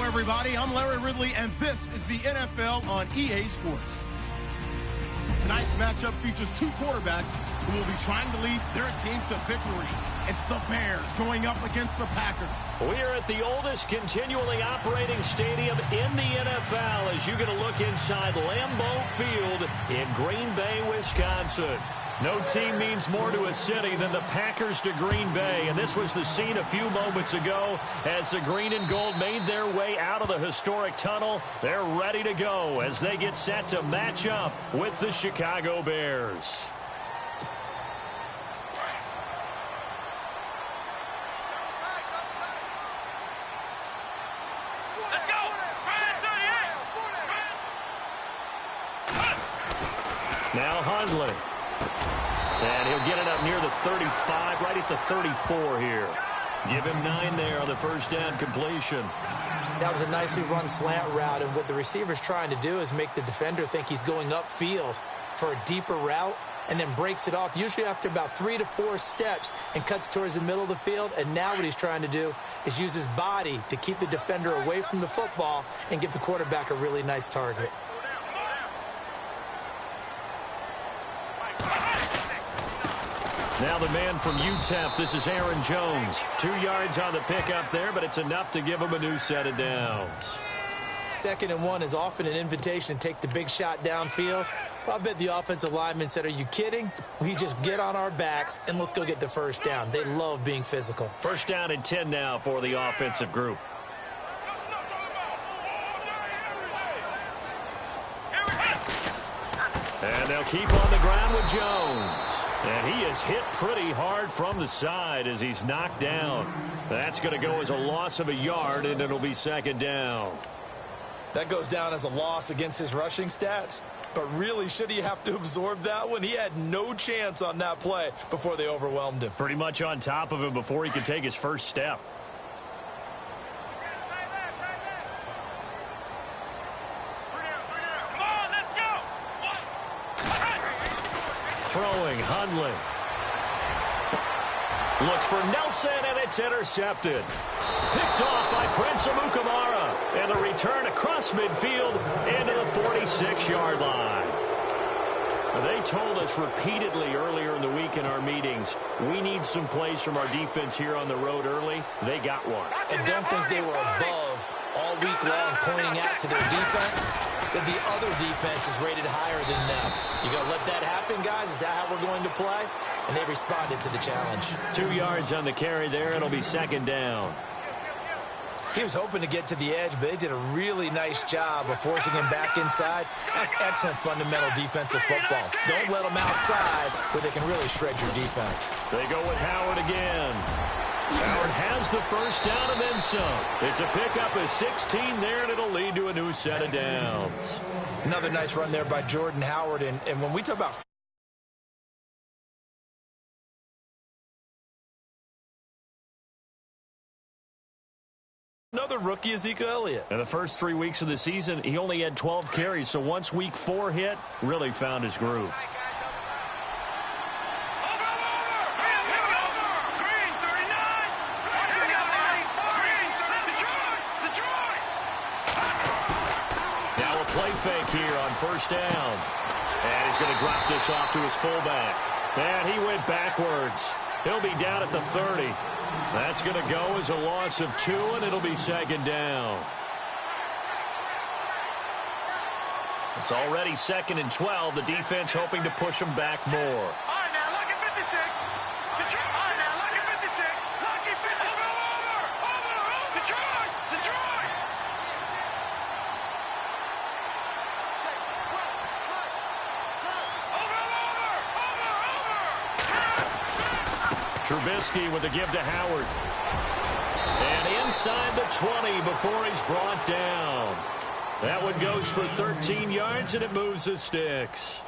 Everybody, I'm Larry Ridley, and this is the NFL on EA Sports. Tonight's matchup features two quarterbacks who will be trying to lead their team to victory. It's the Bears going up against the Packers. We are at the oldest continually operating stadium in the NFL as you get a look inside Lambeau Field in Green Bay, Wisconsin. No team means more to a city than the Packers to Green Bay, and this was the scene a few moments ago as the green and gold made their way out of the historic tunnel. They're ready to go as they get set to match up with the Chicago Bears. Now Hundley. And he'll get it up near the 35, right at the 34 here. Give him 9 there on the first down completion. That was a nicely run slant route, and what the receiver's trying to do is make the defender think he's going upfield for a deeper route and then breaks it off, usually after about 3 to 4 steps, and cuts towards the middle of the field. And now what he's trying to do is use his body to keep the defender away from the football and give the quarterback a really nice target. Now the man from UTEP, this is Aaron Jones. 2 yards on the pickup there, but it's enough to give him a new set of downs. 2nd and 1 is often an invitation to take the big shot downfield. Well, I bet the offensive lineman said, are you kidding? We just get on our backs and let's go get the first down. They love being physical. First down and 10 now for the offensive group. And they'll keep on the ground with Jones. And he is hit pretty hard from the side as he's knocked down. That's going to go as a loss of a yard, and it'll be 2nd down. That goes down as a loss against his rushing stats. But really, should he have to absorb that one? He had no chance on that play before they overwhelmed him. Pretty much on top of him before he could take his first step. Throwing, Hundley. Looks for Nelson, and it's intercepted. Picked off by Prince Amukamara. And the return across midfield into the 46-yard line. They told us repeatedly earlier in the week in our meetings, we need some plays from our defense here on the road early. They got one. I don't think they were above all week long pointing out to their defense that the other defense is rated higher than them. You going to let that happen, guys? Is that how we're going to play? And they responded to the challenge. 2 yards on the carry there. It'll be 2nd down. He was hoping to get to the edge, but they did a really nice job of forcing him back inside. That's excellent fundamental defensive football. Don't let them outside where they can really shred your defense. They go with Howard again. Howard has the first down and then some. It's a pickup of 16 there, and it'll lead to a new set of downs. Another nice run there by Jordan Howard. And when we talk about another rookie, Ezekiel Elliott. In the first 3 weeks of the season, he only had 12 carries, so once week 4 hit, really found his groove. Now a play fake here on first down. And he's going to drop this off to his fullback. And he went backwards. He'll be down at the 30. That's going to go as a loss of 2, and it'll be second down. It's already 2nd and 12. The defense hoping to push them back more. All right, now, lucky 56. Detroit. All right, now, lucky 56. Lucky 56. Over. Detroit. Detroit. Trubisky with the give to Howard. And inside the 20 before he's brought down. That one goes for 13 yards, and it moves the sticks.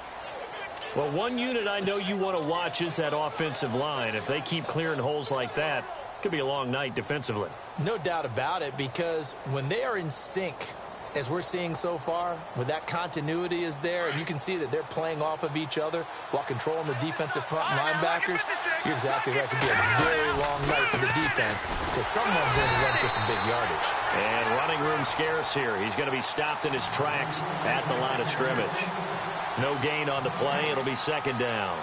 Well, one unit I know you want to watch is that offensive line. If they keep clearing holes like that, it could be a long night defensively. No doubt about it, because when they are in sync, as we're seeing so far, when that continuity is there, and you can see that they're playing off of each other while controlling the defensive front linebackers, you're exactly right. It could be a very long night for the defense because someone's going to run for some big yardage. And running room scarce here. He's going to be stopped in his tracks at the line of scrimmage. No gain on the play. It'll be second down.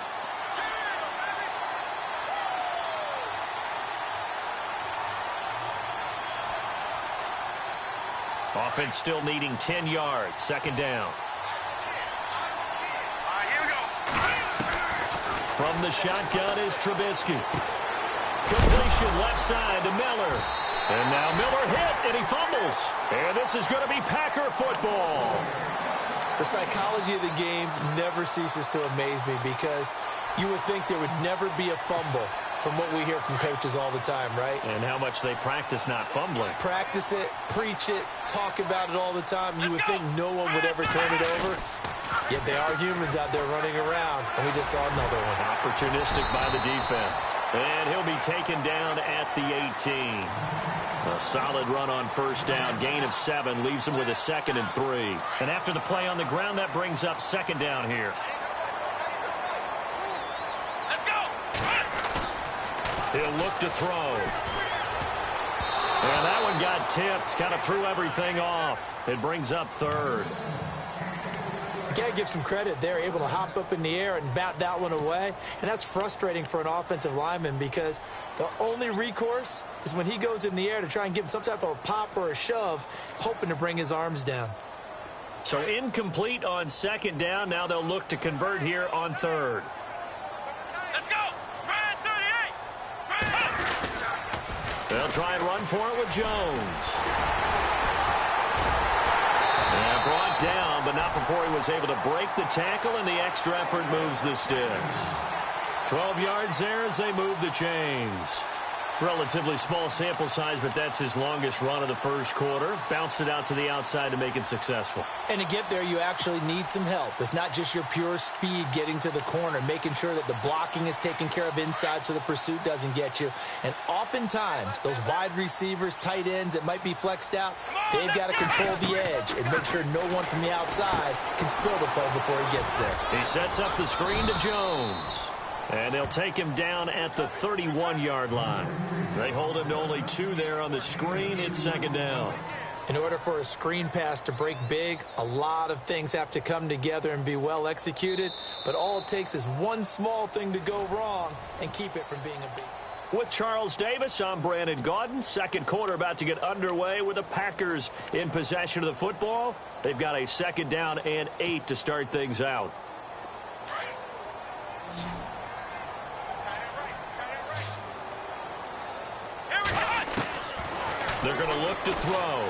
Offense still needing 10 yards. Second down. All right, here we go. From the shotgun is Trubisky. Completion left side to Miller. And now Miller hit, and he fumbles. And this is going to be Packer football. The psychology of the game never ceases to amaze me because you would think there would never be a fumble from what we hear from coaches all the time, right? And how much they practice not fumbling. Practice it, preach it, talk about it all the time. You would think no one would ever turn it over. Yet they are humans out there running around, and we just saw another one. Opportunistic by the defense. And he'll be taken down at the 18. A solid run on first down. Gain of 7 leaves him with a 2nd and 3. And after the play on the ground, that brings up second down here. Let's go. He'll look to throw. And that one got tipped. Kind of threw everything off. It brings up 3rd. You got to give some credit. They're able to hop up in the air and bat that one away. And that's frustrating for an offensive lineman because the only recourse is when he goes in the air to try and give him some type of a pop or a shove, hoping to bring his arms down. So incomplete on second down. Now they'll look to convert here on 3rd. Let's go. Ryan 38. They'll try and run for it with Jones. And brought down, but not before he was able to break the tackle, and the extra effort moves the sticks. 12 yards there as they move the chains. Relatively small sample size, but that's his longest run of the first quarter. Bounced it out to the outside to make it successful. And to get there, you actually need some help. It's not just your pure speed getting to the corner, making sure that the blocking is taken care of inside so the pursuit doesn't get you. And oftentimes, those wide receivers, tight ends that might be flexed out, they've got to control the edge and make sure no one from the outside can spill the play before he gets there. He sets up the screen to Jones. And they'll take him down at the 31-yard line. They hold him to only 2 there on the screen. It's second down. In order for a screen pass to break big, a lot of things have to come together and be well executed. But all it takes is one small thing to go wrong and keep it from being a big. With Charles Davis, I'm Brandon Gaudin. Second quarter about to get underway with the Packers in possession of the football. They've got a second down and 8 to start things out. They're going to look to throw.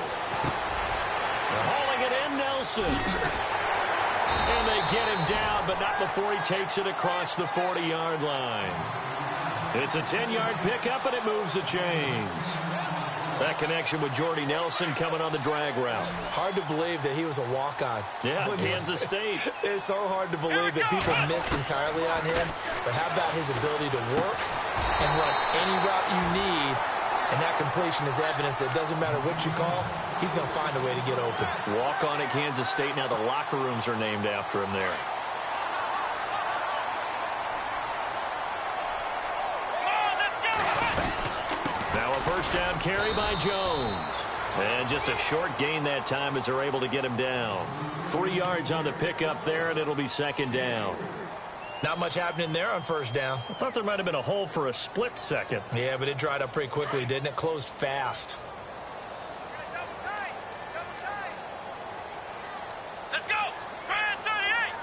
They're hauling it in, Nelson. And they get him down, but not before he takes it across the 40-yard line. It's a 10-yard pickup, and it moves the chains. That connection with Jordy Nelson coming on the drag route. Hard to believe that he was a walk-on. Yeah, Kansas State. It's so hard to believe that people missed entirely on him. But how about his ability to work and run any route you need? And that completion is evidence that it doesn't matter what you call, he's going to find a way to get open. Walk on at Kansas State. Now the locker rooms are named after him there. Now a first down carry by Jones. And just a short gain that time as they're able to get him down. 3 yards on the pickup there, and it'll be second down. Not much happening there on first down. I thought there might have been a hole for a split second. Yeah, but it dried up pretty quickly, didn't it? Closed fast. Let's go. 38.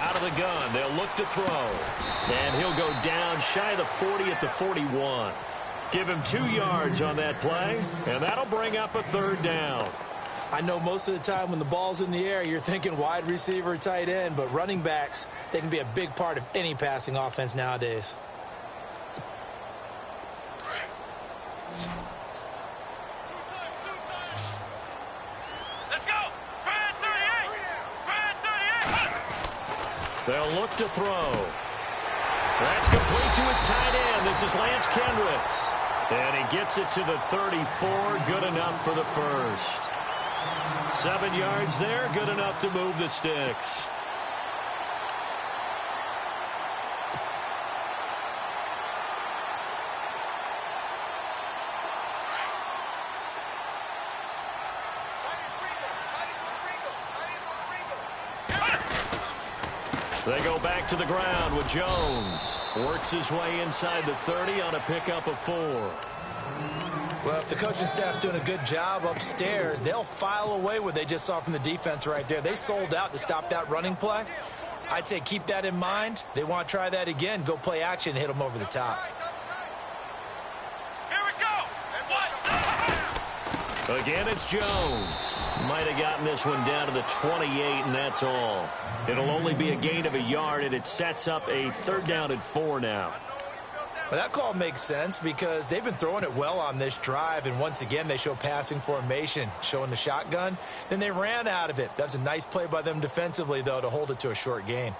Out of the gun, they'll look to throw. And he'll go down shy of the 40 at the 41. Give him 2 yards on that play, and that'll bring up a third down. I know most of the time when the ball's in the air, you're thinking wide receiver, tight end, but running backs, they can be a big part of any passing offense nowadays. Let's go. 38. They'll look to throw. That's complete to his tight end. This is Lance Kendricks. And he gets it to the 34. Good enough for the first. 7 yards there. Good enough to move the sticks. They go back to the ground with Jones. Works his way inside the 30 on a pickup of 4. Well, if the coaching staff's doing a good job upstairs, they'll file away what they just saw from the defense right there. They sold out to stop that running play. I'd say keep that in mind. They want to try that again. Go play action and hit them over the top. Here we go. Again, it's Jones. Might have gotten this one down to the 28, and that's all. It'll only be a gain of a yard, and it sets up a third down and 4 now. Well, that call makes sense because they've been throwing it well on this drive, and once again, they show passing formation, showing the shotgun. Then they ran out of it. That's a nice play by them defensively, though, to hold it to a short gain.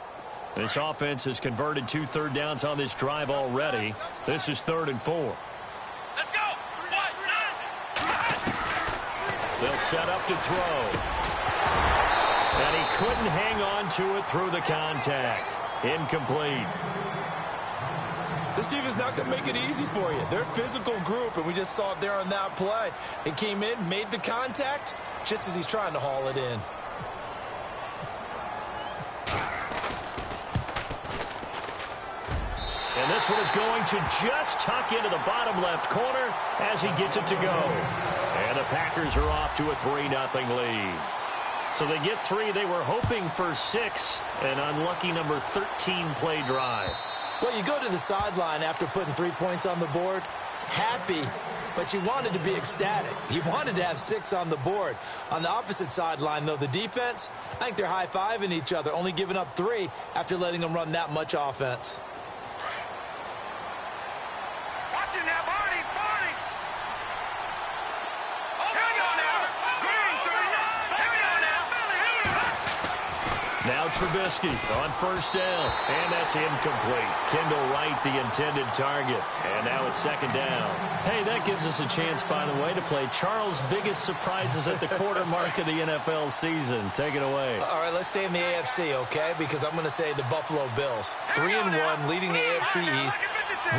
This offense has converted 2 third downs on this drive already. This is 3rd and 4. Let's go. They'll set up to throw. And he couldn't hang on to it through the contact. Incomplete. This team is not going to make it easy for you. They're a physical group, and we just saw it there on that play. It came in, made the contact, just as he's trying to haul it in. And this one is going to just tuck into the bottom left corner as he gets it to go. And the Packers are off to a 3-0 lead. So they get 3. They were hoping for 6. An unlucky number 13 play drive. Well, you go to the sideline after putting 3 points on the board, happy, but you wanted to be ecstatic. You wanted to have 6 on the board. On the opposite sideline, though, the defense, I think they're high-fiving each other, only giving up 3 after letting them run that much offense. Watch it now, Barney. Here we go now. Green, 39. Here we go now. Now Trubisky on first down, and that's incomplete. Kendall Wright, the intended target, and now it's 2nd down. Hey, that gives us a chance, by the way, to play Charles' biggest surprises at the quarter mark of the NFL season. Take it away. All right, let's stay in the AFC, okay? Because I'm going to say the Buffalo Bills. 3-1, leading the AFC East.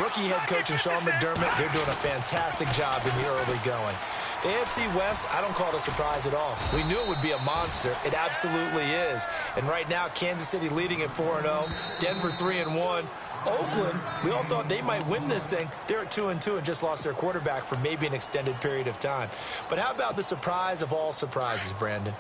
Rookie head coach and Sean McDermott, they're doing a fantastic job in the early going. The AFC West, I don't call it a surprise at all. We knew it would be a monster. It absolutely is. And right now, Kansas City leading at 4-0. Denver 3-1. Oakland, we all thought they might win this thing. They're at 2-2 and just lost their quarterback for maybe an extended period of time. But how about the surprise of all surprises, Brandon?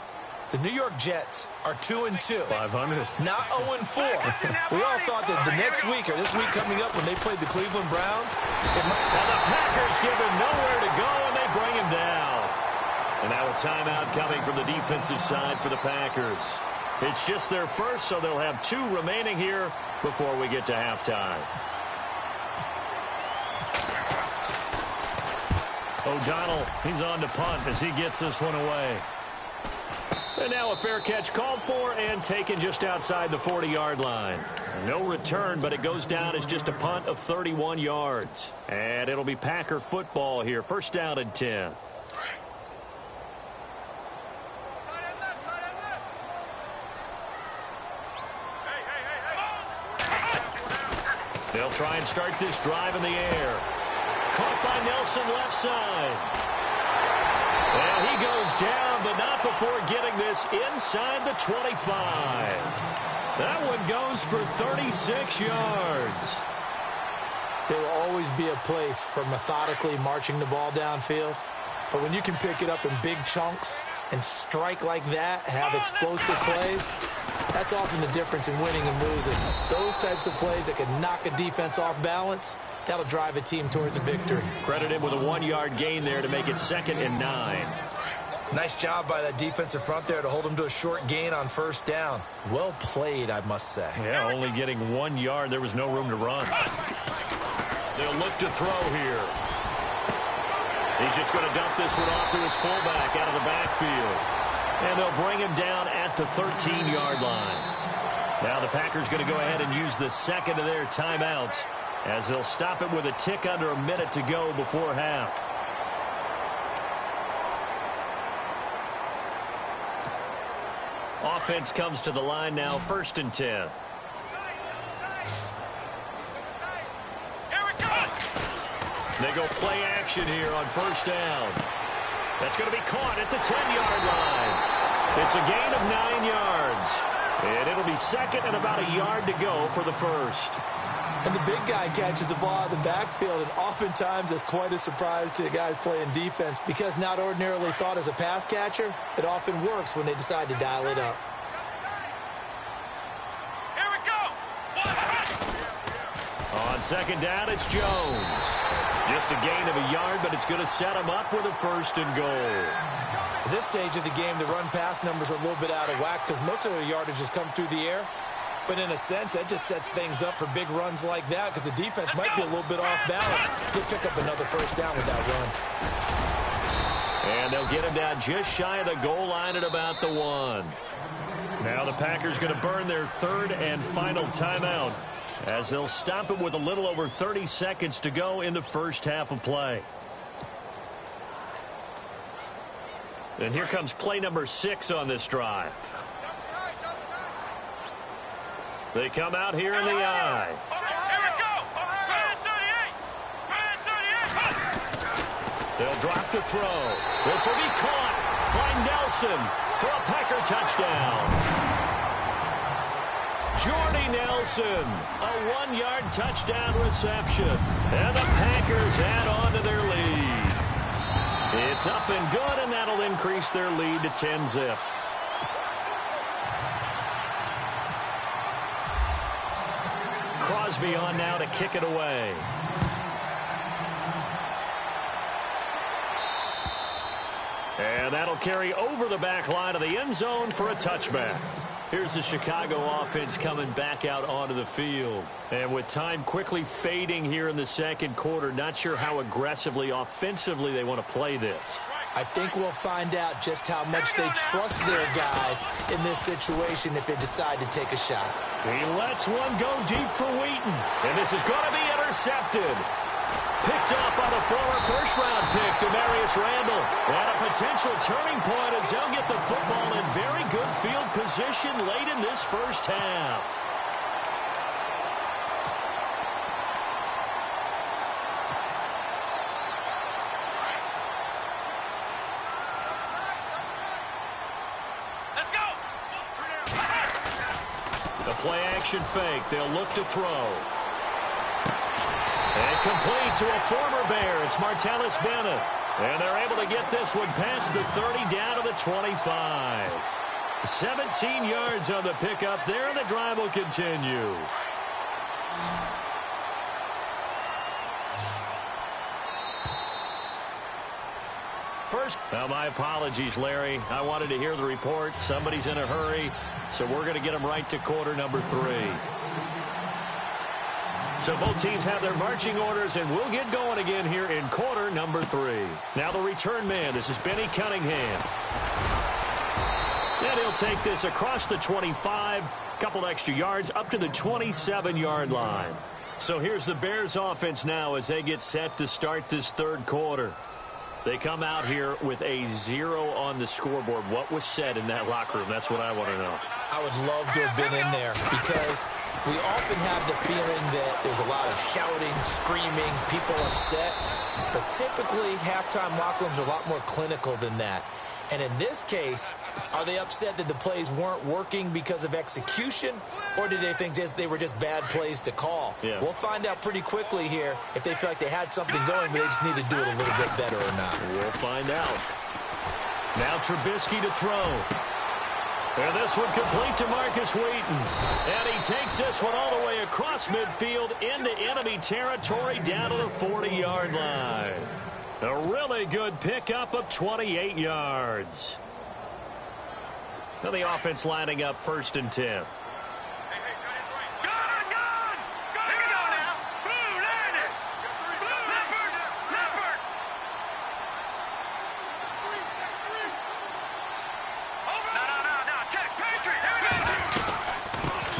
The New York Jets are 2-2. 500. Not 0-4. We all thought that the next week or this week coming up when they played the Cleveland Browns, And the Packers give him nowhere to go, and they bring him down. And now a timeout coming from the defensive side for the Packers. It's just their first, so they'll have 2 remaining here before we get to halftime. O'Donnell, he's on to punt as he gets this one away. And now a fair catch called for and taken just outside the 40-yard line. No return, but it goes down as just a punt of 31 yards. And it'll be Packer football here. First down and 10. They'll try and start this drive in the air. Caught by Nelson left side. And he goes down, but not before getting this inside the 25. That one goes for 36 yards. There will always be a place for methodically marching the ball downfield. But when you can pick it up in big chunks and strike like that, have explosive plays, that's often the difference in winning and losing. Those types of plays that can knock a defense off balance, that'll drive a team towards a victory. Credit him with a 1-yard gain there to make it 2nd and 9. nice job by that defensive front there to hold him to a short gain on first down. Well played, I must say. Yeah, only getting 1 yard. There was no room to run. They'll look to throw here. He's just going to dump this one off to his fullback out of the backfield. And they'll bring him down at the 13-yard line. Now the Packers going to go ahead and use the second of their timeouts as they'll stop it with a tick under a minute to go before half. Offense comes to the line now, 1st and 10. They go play action here on first down. That's going to be caught at the 10-yard line. It's a gain of 9 yards. And it'll be 2nd and about a yard to go for the first. And the big guy catches the ball in the backfield, and oftentimes it's quite a surprise to the guys playing defense because not ordinarily thought as a pass catcher, it often works when they decide to dial it up. Here we go. On 2nd down, it's Jones. Just a gain of a yard, but it's going to set him up with a 1st and goal. At this stage of the game, the run-pass numbers are a little bit out of whack because most of the yardage has come through the air. But in a sense, that just sets things up for big runs like that because the defense might be a little bit off balance. They'll pick up another first down with that run. And they'll get him down just shy of the goal line at about the 1. Now the Packers going to burn their 3rd and final timeout as they'll stop it with a little over 30 seconds to go in the first half of play. And here comes play number 6 on this drive. They come out here in the eye. Here we go. Red 38. They'll drop to throw. This will be caught by Nelson for a Packer touchdown. Jordy Nelson, a 1-yard touchdown reception. And the Packers add on to their lead. It's up and good, and that'll increase their lead to 10-zip. Crosby on now to kick it away. And that'll carry over the back line of the end zone for a touchback. Here's the Chicago offense coming back out onto the field. And with time quickly fading here in the second quarter, not sure how aggressively, offensively they want to play this. I think we'll find out just how much they trust their guys in this situation if they decide to take a shot. He lets one go deep for Wheaton. And this is going to be intercepted. Picked up by the former first-round pick, Demarius Randall. And a potential turning point as they'll get the football in very good field position late in this first half. Let's go. The play-action fake. They'll look to throw. And complete to a former Bear. It's Martellus Bennett. And they're able to get this one past the 30 down to the 25. 17 yards on the pickup there, and the drive will continue. First, my apologies, Larry. I wanted to hear the report. Somebody's in a hurry, so we're going to get them right to quarter number 3. So both teams have their marching orders, and we'll get going again here in quarter number 3. Now the return man. This is Benny Cunningham. And he'll take this across the 25, couple extra yards, up to the 27-yard line. So here's the Bears offense now as they get set to start this third quarter. They come out here with a 0 on the scoreboard. What was said in that locker room? That's what I want to know. I would love to have been in there because we often have the feeling that there's a lot of shouting, screaming, people upset. But typically, halftime locker rooms are a lot more clinical than that. And in this case, are they upset that the plays weren't working because of execution, or did they think they were just bad plays to call? Yeah. We'll find out pretty quickly here if they feel like they had something going, but they just need to do it a little bit better or not. We'll find out. Now Trubisky to throw. And this one complete to Marcus Wheaton. And he takes this one all the way across midfield into enemy territory down to the 40-yard line. A really good pickup of 28 yards. Now the offense lining up 1st and 10.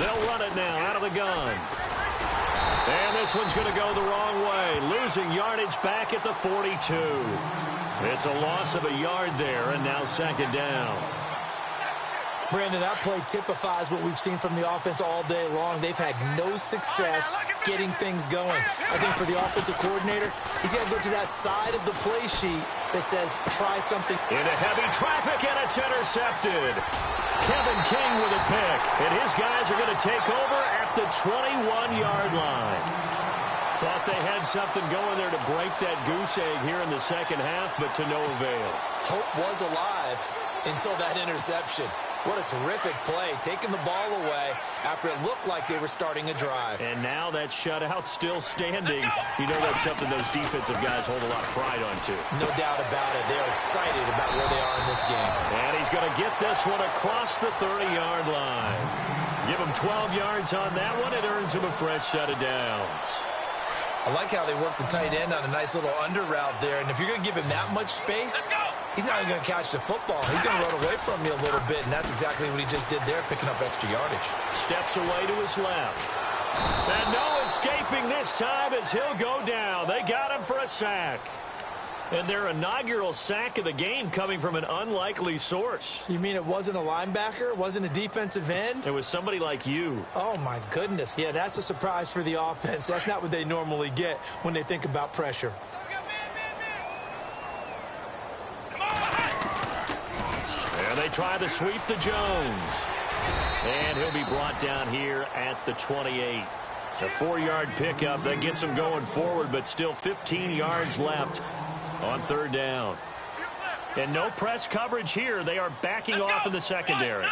They'll run it now out of the gun. And this one's going to go the wrong way. Losing yardage back at the 42. It's a loss of a yard there, and now 2nd down. Brandon, that play typifies what we've seen from the offense all day long. They've had no success getting things going. I think for the offensive coordinator, he's got to go to that side of the play sheet that says, try something. Into heavy traffic, and it's intercepted. Kevin King with a pick, and his guys are going to take over at the 21-yard line. Thought they had something going there to break that goose egg here in the second half, but to no avail. Hope was alive until that interception. What a terrific play, taking the ball away after it looked like they were starting a drive. And now that shutout still standing. You know that's something those defensive guys hold a lot of pride on, too. No doubt about it. They're excited about where they are in this game. And he's going to get this one across the 30-yard line. Give him 12 yards on that one. It earns him a fresh set of downs. I like how they work the tight end on a nice little under route there. And if you're going to give him that much space, he's not even going to catch the football. He's going to run away from you a little bit, and that's exactly what he just did there, picking up extra yardage. Steps away to his left. And no escaping this time as he'll go down. They got him for a sack. And their inaugural sack of the game coming from an unlikely source. You mean it wasn't a linebacker? It wasn't a defensive end? It was somebody like you. Oh, my goodness. Yeah, that's a surprise for the offense. That's not what they normally get when they think about pressure. And they try to sweep to Jones. And he'll be brought down here at the 28. A 4-yard pickup that gets him going forward, but still 15 yards left on 3rd down. And no press coverage here. They are backing off in the secondary.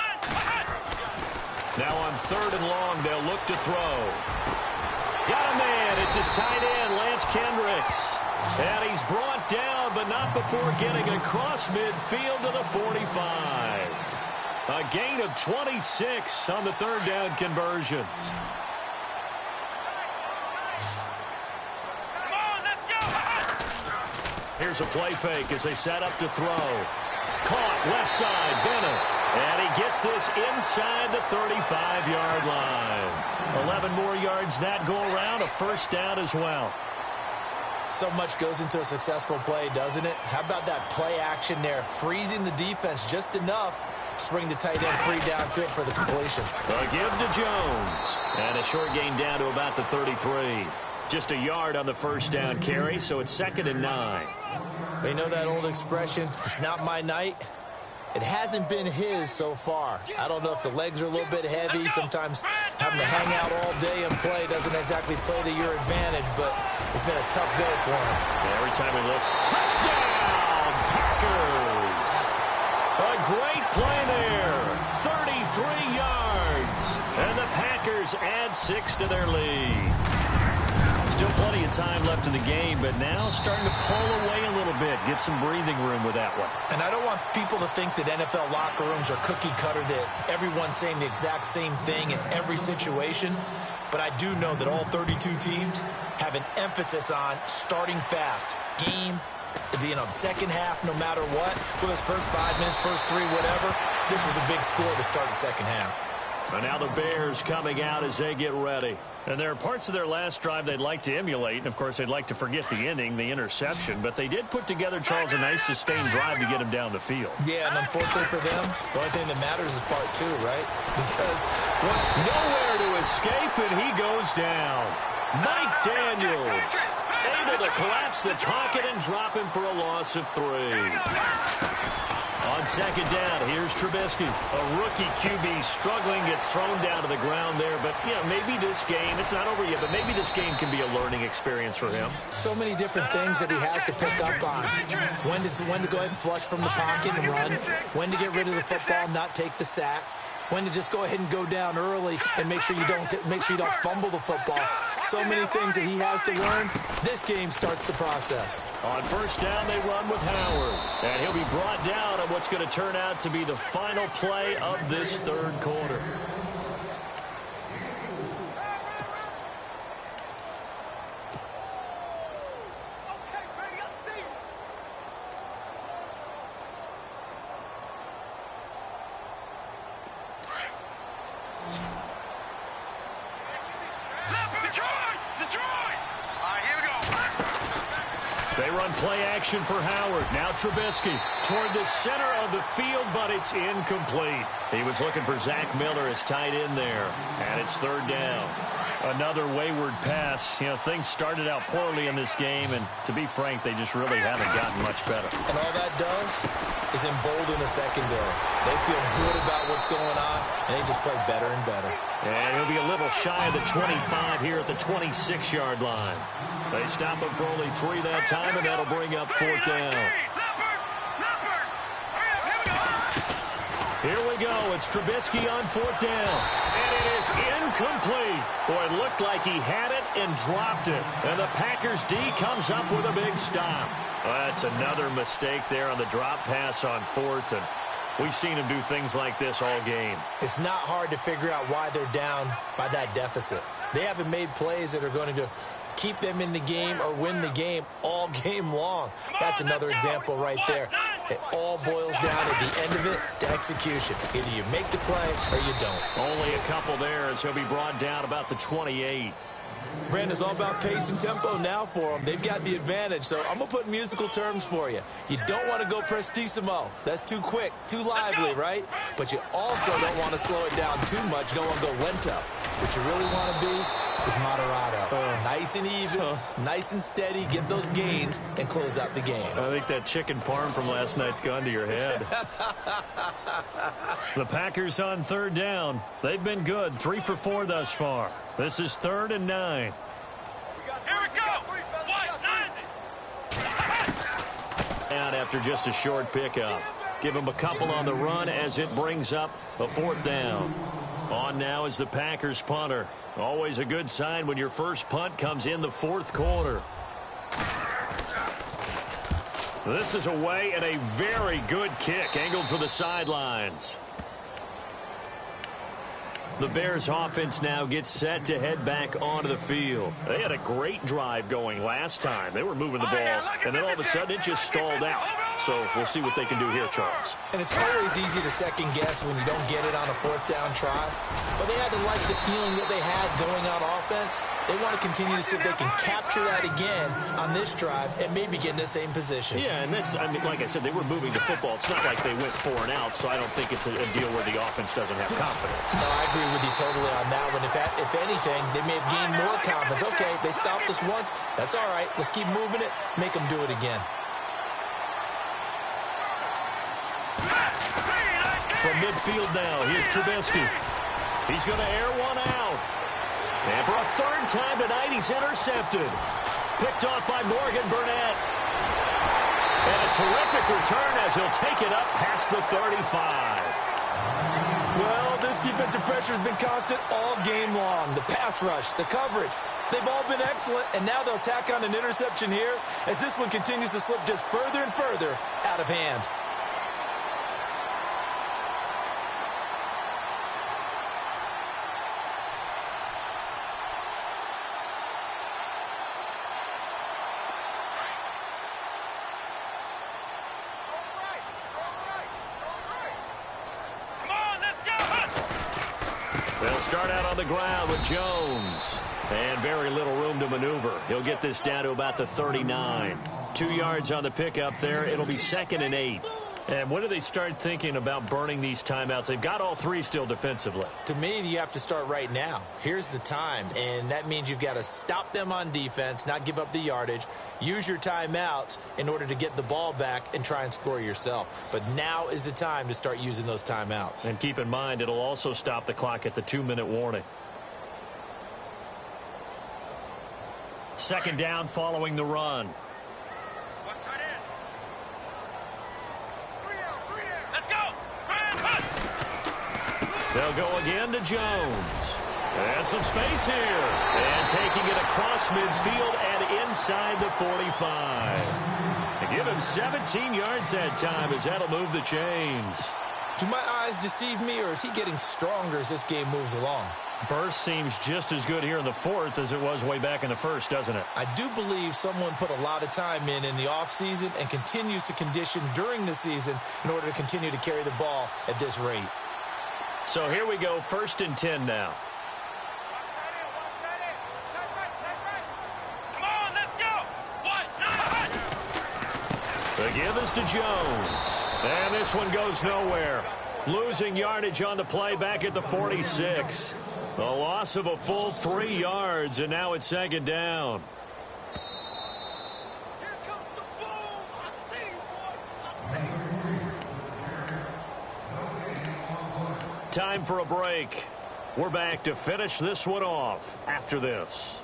Now on 3rd and long, they'll look to throw. Got a man. It's his tight end, Lance Kendricks. And he's brought down, but not before getting across midfield to the 45. A gain of 26 on the 3rd down conversion. Here's a play fake as they set up to throw. Caught left side, Bennett. And he gets this inside the 35-yard line. 11 more yards that go around, a 1st down as well. So much goes into a successful play, doesn't it? How about that play action there, freezing the defense just enough to bring the tight end free downfield for the completion. A give to Jones. And a short gain down to about the 33. Just a yard on the 1st down carry, so it's 2nd and 9. You know that old expression, it's not my night? It hasn't been his so far. I don't know if the legs are a little bit heavy. Sometimes having to hang out all day and play doesn't exactly play to your advantage, but it's been a tough go for him. Every time he looks, touchdown, Packers! A great play there. And the Packers add 6 to their lead. Still plenty of time left in the game, but now starting to pull away a little bit. Get some breathing room with that one. And I don't want people to think that NFL locker rooms are cookie cutter, that everyone's saying the exact same thing in every situation. But I do know that all 32 teams have an emphasis on starting fast. Game, the second half, no matter what. Whether it's first 5 minutes, first 3, whatever. This was a big score to start the second half. And now the Bears coming out as they get ready. And there are parts of their last drive they'd like to emulate. And, of course, they'd like to forget the inning, the interception. But they did put together, Charles, a nice sustained drive to get him down the field. Yeah, and unfortunately for them, the only thing that matters is part 2, right? Because nowhere to escape, and he goes down. Mike Daniels able to collapse the pocket and drop him for a loss of 3. On second down, here's Trubisky. A rookie QB struggling, gets thrown down to the ground there. But, maybe this game, it's not over yet, but maybe this game can be a learning experience for him. So many different things that he has to pick up on. When to go ahead and flush from the pocket and run. When to get rid of the football, not take the sack. When to just go ahead and go down early and make sure you don't fumble the football. So many things that he has to learn. This game starts the process. On first down, they run with Howard. And he'll be brought down on what's going to turn out to be the final play of this third quarter. They run play action for Howard. Now Trubisky toward the center of the field, but it's incomplete. He was looking for Zach Miller as tight end there, and it's third down. Another wayward pass. Things started out poorly in this game, and to be frank, they just really haven't gotten much better. And all that does is embolden the secondary. They feel good about what's going on, and they just play better and better. And he'll be a little shy of the 25 here at the 26-yard line. They stop him for only 3 that time, and that'll bring up fourth down. Here we go. It's Trubisky on fourth down. And it is incomplete. Boy, it looked like he had it and dropped it. And the Packers D comes up with a big stop. Well, that's another mistake there on the drop pass on fourth. And we've seen him do things like this all game. It's not hard to figure out why they're down by that deficit. They haven't made plays that are going to keep them in the game or win the game all game long. That's another example right there. It all boils down at the end of it to execution. Either you make the play or you don't. Only a couple there as he'll be brought down about the 28. Brandon, it's all about pace and tempo now for them. They've got the advantage, so I'm going to put musical terms for you. You don't want to go prestissimo. That's too quick, too lively, right? But you also don't want to slow it down too much. You don't want to go lento. What you really want to be is moderato. Nice and even, nice and steady, get those gains, and close out the game. I think that chicken parm from last night's gone to your head. The Packers on third down. They've been good, 3 for 4 thus far. This is 3rd and 9. Here we go. Out after just a short pickup. Give him a couple on the run as it brings up a fourth down. On now is the Packers punter. Always a good sign when your first punt comes in the fourth quarter. This is away and a very good kick angled for the sidelines. The Bears offense now gets set to head back onto the field. They had a great drive going last time. They were moving the ball, and then all of a sudden it just stalled out. So we'll see what they can do here, Charles. And it's always easy to second guess when you don't get it on a fourth down try. But they had to like the feeling that they had going on offense. They want to continue to see if they can capture that again on this drive and maybe get in the same position. Yeah, and that's, like I said, they were moving the football. It's not like they went 4 and out, so I don't think it's a deal where the offense doesn't have confidence. No, I agree with you totally on that one. If anything, they may have gained more confidence. Okay, they stopped us once. That's all right. Let's keep moving it. Make them do it again. From midfield now, here's Trubisky. He's going to air one out. And for a third time tonight, he's intercepted. Picked off by Morgan Burnett. And a terrific return as he'll take it up past the 35. Well, this defensive pressure has been constant all game long. The pass rush, the coverage, they've all been excellent, and now they'll tack on an interception here as this one continues to slip just further and further out of hand. They'll start out on the ground with Jones. And very little room to maneuver. He'll get this down to about the 39. 2 yards on the pickup there. It'll be 2nd and 8. And when do they start thinking about burning these timeouts? They've got all 3 still defensively. To me, you have to start right now. Here's the time, and that means you've got to stop them on defense, not give up the yardage, use your timeouts in order to get the ball back and try and score yourself. But now is the time to start using those timeouts. And keep in mind, it'll also stop the clock at the 2-minute warning. 2nd down following the run. They'll go again to Jones. And some space here. And taking it across midfield and inside the 45. They give him 17 yards that time as that'll move the chains. Do my eyes deceive me, or is he getting stronger as this game moves along? Burst seems just as good here in the 4th as it was way back in the 1st, doesn't it? I do believe someone put a lot of time in the offseason and continues to condition during the season in order to continue to carry the ball at this rate. So here we go, 1st and 10 now. Come on, let's go. The give is to Jones. And this one goes nowhere. Losing yardage on the play back at the 46. A loss of a full 3 yards, and now it's 2nd down. Here comes the ball. I see you, boy. Time for a break. We're back to finish this one off after this.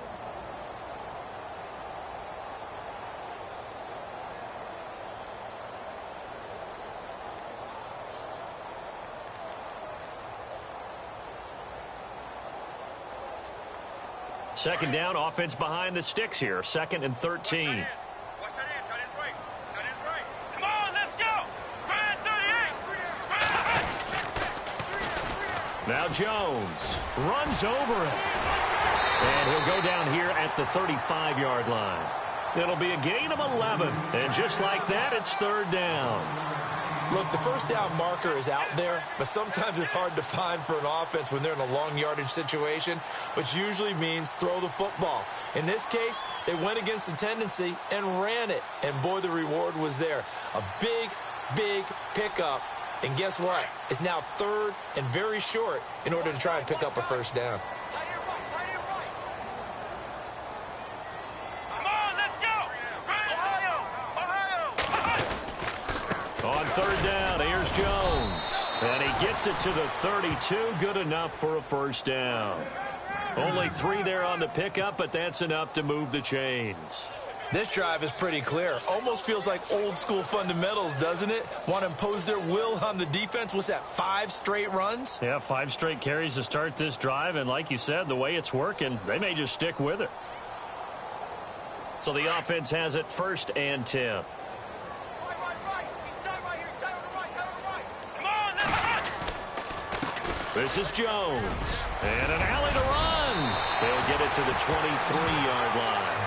Second down, offense behind the sticks here. 2nd and 13. Watch that end, tight end's right. Tight end's right. Come on, let's go. Ryan 38. Now Jones runs over it. And he'll go down here at the 35-yard line. It'll be a gain of 11. And just like that, it's 3rd down. Look, the first down marker is out there, but sometimes it's hard to find for an offense when they're in a long yardage situation, which usually means throw the football. In this case, they went against the tendency and ran it, and boy, the reward was there. A big, big pickup, and guess what? It's now 3rd and very short in order to try and pick up a 1st down. Tight end right. Tight end right. Come on, let's go. Ohio. On 3rd down, here's Jones. And he gets it to the 32. Good enough for a 1st down. Only 3 there on the pickup, but that's enough to move the chains. This drive is pretty clear. Almost feels like old school fundamentals, doesn't it? Want to impose their will on the defense. What's that, 5 straight runs? Yeah, 5 straight carries to start this drive. And like you said, the way it's working, they may just stick with it. So the offense has it 1st and 10. This is Jones. And an alley to run. They'll get it to the 23-yard line.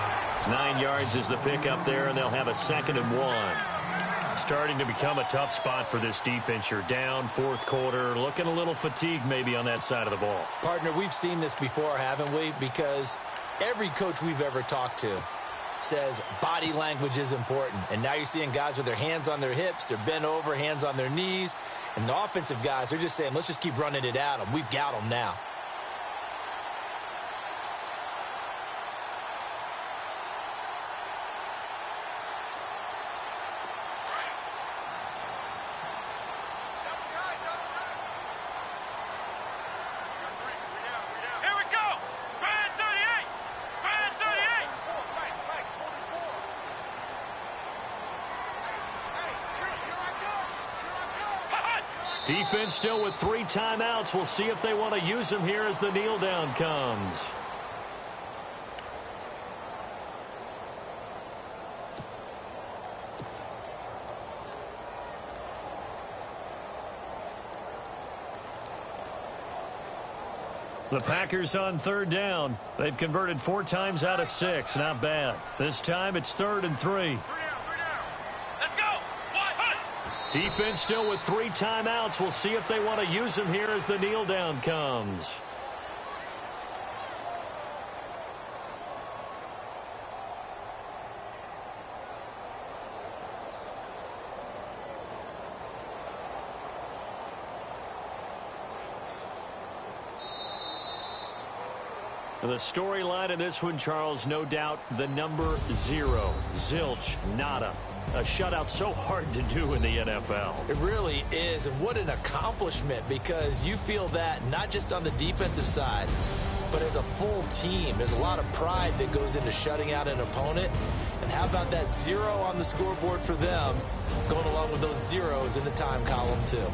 9 yards is the pickup there, and they'll have a 2nd and 1. Starting to become a tough spot for this defense. You're down 4th quarter, looking a little fatigued maybe on that side of the ball. Partner, we've seen this before, haven't we? Because every coach we've ever talked to says body language is important. And now you're seeing guys with their hands on their hips, they're bent over, hands on their knees. And the offensive guys, they're just saying, let's just keep running it at them. We've got them now. Here we go. Ryan 38. Ryan 38. Here I come. Here I come. Defense still with 3 timeouts. We'll see if they want to use them here as the kneel down comes. The Packers on 3rd down. They've converted 4 times out of 6. Not bad. This time it's 3rd and 3. Let's go. What? Defense still with 3 timeouts. We'll see if they want to use them here as the kneel down comes. The storyline in this one, Charles, no doubt the number 0. Zilch, nada. A shutout so hard to do in the NFL. It really is, and what an accomplishment, because you feel that not just on the defensive side, but as a full team. There's a lot of pride that goes into shutting out an opponent. And how about that 0 on the scoreboard for them, going along with those zeros in the time column, too.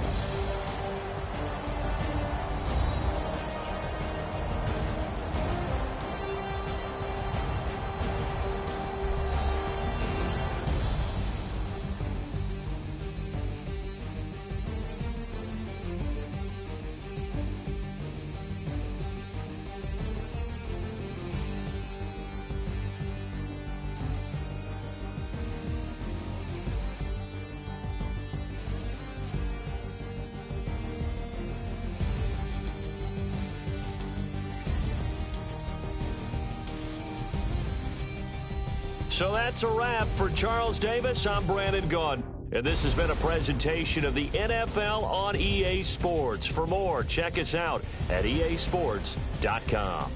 So that's a wrap for Charles Davis. I'm Brandon Gaudin. And this has been a presentation of the NFL on EA Sports. For more, check us out at easports.com.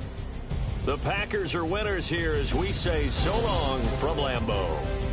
The Packers are winners here as we say so long from Lambeau.